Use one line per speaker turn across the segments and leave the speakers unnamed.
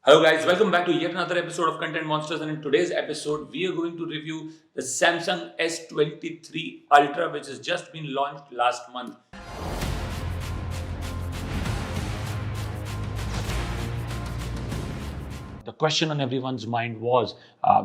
Hello guys, welcome back to yet another episode of Content Monsters, and in today's episode we are going to review the Samsung S23 Ultra, which has just been launched last month. The question on everyone's mind was,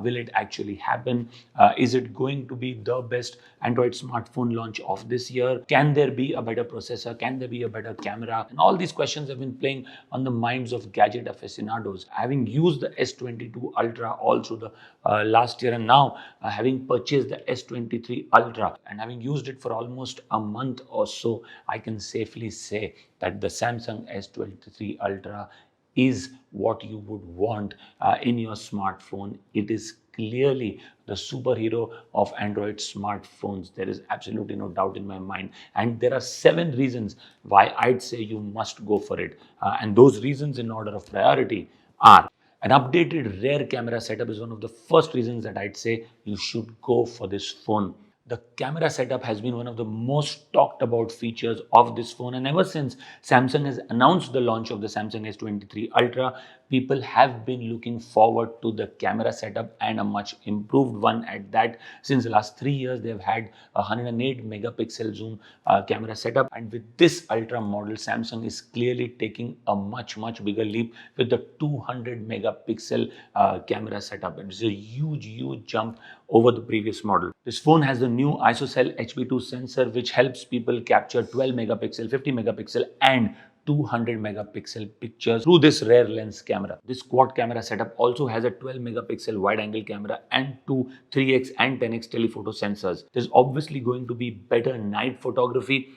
will it actually happen? Is it going to be the best Android smartphone launch of this year? Can there be a better processor? Can there be a better camera? And all these questions have been playing on the minds of gadget aficionados. Having used the S22 Ultra all through the last year, and now having purchased the S23 Ultra and having used it for almost a month or so, I can safely say that the Samsung S23 Ultra is what you would want in your smartphone. It is clearly the superhero of Android smartphones. There is absolutely no doubt in my mind. And there are 7 reasons why I'd say you must go for it. And those reasons, in order of priority, are: an updated rear camera setup is one of the first reasons that I'd say you should go for this phone. The camera setup has been one of the most talked about features of this phone, and ever since Samsung has announced the launch of the Samsung S23 Ultra, people have been looking forward to the camera setup, and a much improved one at that. Since the last 3 years they have had a 108 megapixel zoom camera setup, and with this Ultra model Samsung is clearly taking a much bigger leap with the 200 megapixel camera setup. It is a huge jump over the previous model. This phone has the new ISOCELL HP2 sensor, which helps people capture 12 megapixel, 50 megapixel and 200 megapixel pictures through this rear lens camera. This quad camera setup also has a 12 megapixel wide angle camera and two 3x and 10x telephoto sensors. There's obviously going to be better night photography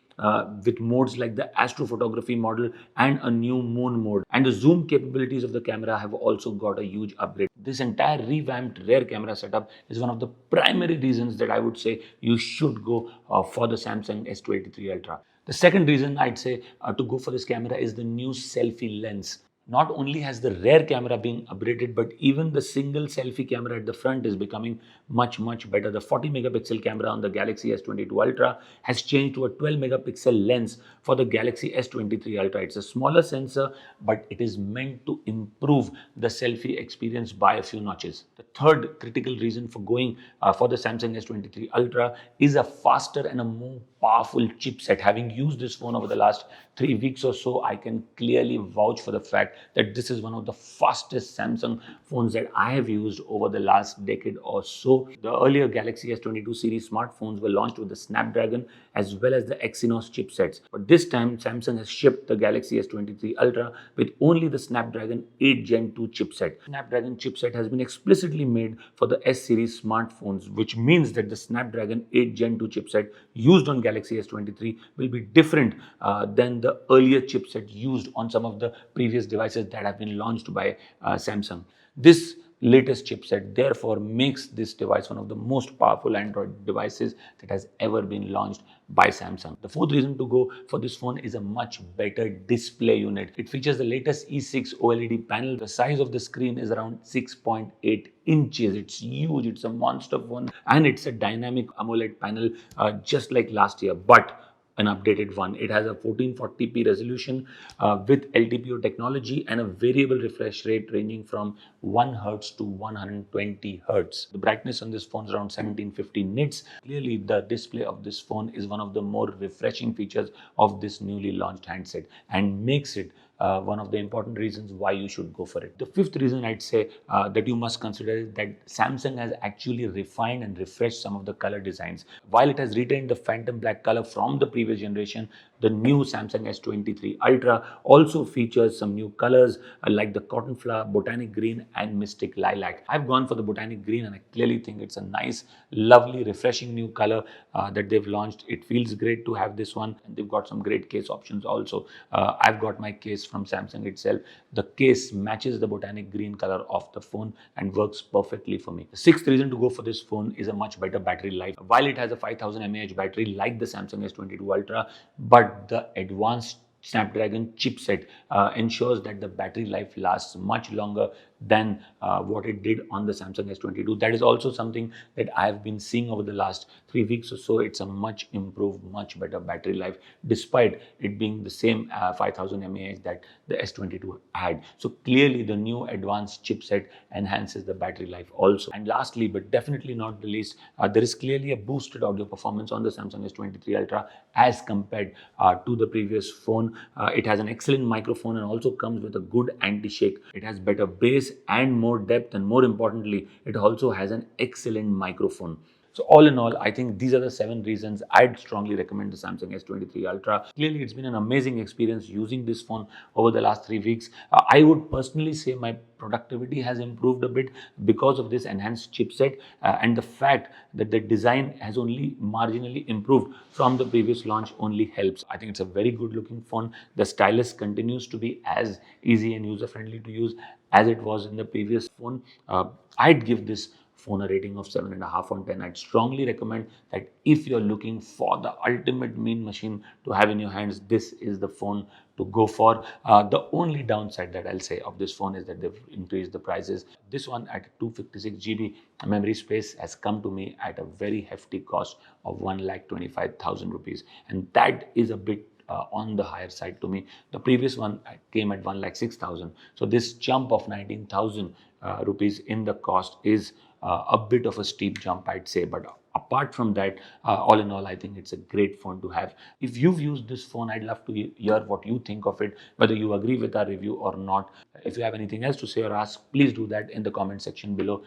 with modes like the astrophotography model and a new moon mode. And the zoom capabilities of the camera have also got a huge upgrade. This entire revamped rear camera setup is one of the primary reasons that I would say you should go for the Samsung S23 Ultra. The second reason I'd say to go for this camera is the new selfie lens. Not only has the rear camera been upgraded, but even the single selfie camera at the front is becoming much better. The 40 megapixel camera on the Galaxy S22 Ultra has changed to a 12 megapixel lens for the Galaxy S23 Ultra. It's a smaller sensor, but it is meant to improve the selfie experience by a few notches. The third critical reason for going for the Samsung S23 Ultra is a faster and a more powerful chipset. Having used this phone over the last 3 weeks or so, I can clearly vouch for the fact that this is one of the fastest Samsung phones that I have used over the last decade or so. The earlier Galaxy S22 series smartphones were launched with the Snapdragon as well as the Exynos chipsets. But this time, Samsung has shipped the Galaxy S23 Ultra with only the Snapdragon 8 Gen 2 chipset. Snapdragon chipset has been explicitly made for the S series smartphones, which means that the Snapdragon 8 Gen 2 chipset used on Galaxy S23 will be different than the earlier chipset used on some of the previous devices that have been launched by Samsung. This latest chipset therefore makes this device one of the most powerful Android devices that has ever been launched by Samsung. The fourth reason to go for this phone is a much better display unit. It features the latest E6 OLED panel. The size of the screen is around 6.8 inches. It's huge, it's a monster phone, and it's a dynamic AMOLED panel just like last year, but an updated one. It has a 1440p resolution with LTPO technology and a variable refresh rate ranging from 1 Hz to 120 Hz. The brightness on this phone is around 1750 nits. Clearly, the display of this phone is one of the more refreshing features of this newly launched handset and makes it one of the important reasons why you should go for it. The fifth reason I'd say that you must consider is that Samsung has actually refined and refreshed some of the color designs. While it has retained the phantom black color from the previous generation, the new Samsung S23 Ultra also features some new colors like the cotton flower, botanic green and mystic lilac. I've gone for the botanic green and I clearly think it's a nice, lovely, refreshing new color that they've launched. It feels great to have this one, and they've got some great case options also. I've got my case from Samsung itself. The case matches the botanic green color of the phone and works perfectly for me. The sixth reason to go for this phone is a much better battery life. While it has a 5000 mAh battery like the Samsung S22 Ultra, but the advanced Snapdragon chipset ensures that the battery life lasts much longer than what it did on the Samsung S22. That is also something that I have been seeing over the last 3 weeks or so. It's a much improved, much better battery life, despite it being the same 5000 mAh that the S22 had. So clearly, the new advanced chipset enhances the battery life also. And lastly, but definitely not the least, there is clearly a boosted audio performance on the Samsung S23 Ultra as compared to the previous phone. It has an excellent microphone and also comes with a good anti-shake. It has better bass and more depth, and more importantly, it also has an excellent microphone. So all in all, I think these are the 7 reasons I'd strongly recommend the Samsung S23 Ultra. Clearly, it's been an amazing experience using this phone over the last 3 weeks. I would personally say my productivity has improved a bit because of this enhanced chipset and the fact that the design has only marginally improved from the previous launch only helps. I think it's a very good looking phone. The stylus continues to be as easy and user friendly to use as it was in the previous phone. I'd give this phone a rating of 7.5 on 10. I'd strongly recommend that if you're looking for the ultimate mean machine to have in your hands, this is the phone to go for. The only downside that I'll say of this phone is that they've increased the prices. This one at 256 GB memory space has come to me at a very hefty cost of 1,25,000 rupees, and that is a bit on the higher side to me. The previous one came at 1,06,000. So this jump of 19,000 rupees in the cost is a bit of a steep jump, I'd say. But apart from that, all in all, I think it's a great phone to have. If you've used this phone, I'd love to hear what you think of it, whether you agree with our review or not. If you have anything else to say or ask, please do that in the comment section below.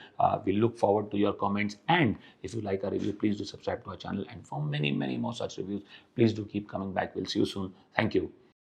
We look forward to your comments. And if you like our review, please do subscribe to our channel. And for many, many more such reviews, please do keep coming back. We'll see you soon. Thank you.